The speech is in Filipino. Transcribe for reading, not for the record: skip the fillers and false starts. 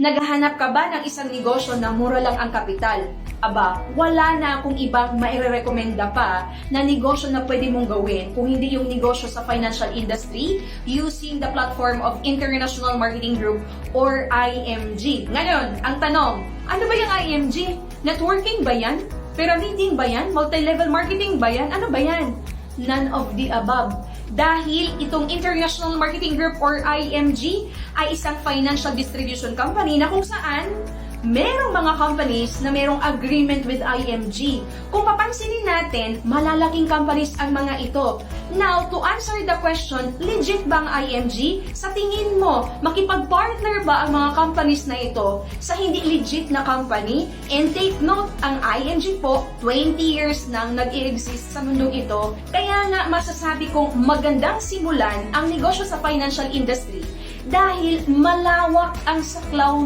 Naghahanap ka ba ng isang negosyo na mura lang ang kapital? Aba, wala na akong ibang mairerekomenda pa na negosyo na pwede mong gawin kung hindi yung negosyo sa financial industry using the platform of International Marketing Group or IMG. Ngayon, ang tanong, ano ba yung IMG? Networking ba yan? Pyramiding ba yan? Multi-level marketing ba yan? Ano ba yan? None of the above. Dahil itong International Marketing Group or IMG ay isang financial distribution company na kung saan merong mga companies na merong agreement with IMG. Kung papansinin natin, malalaking companies ang mga ito. Now, to answer the question, legit ba ang IMG? Sa tingin mo, makipag-partner ba ang mga companies na ito sa hindi legit na company? And take note, ang IMG po, 20 years nang nag-i-exist sa mundong ito. Kaya nga masasabi kong magandang simulan ang negosyo sa financial industry dahil malawak ang saklaw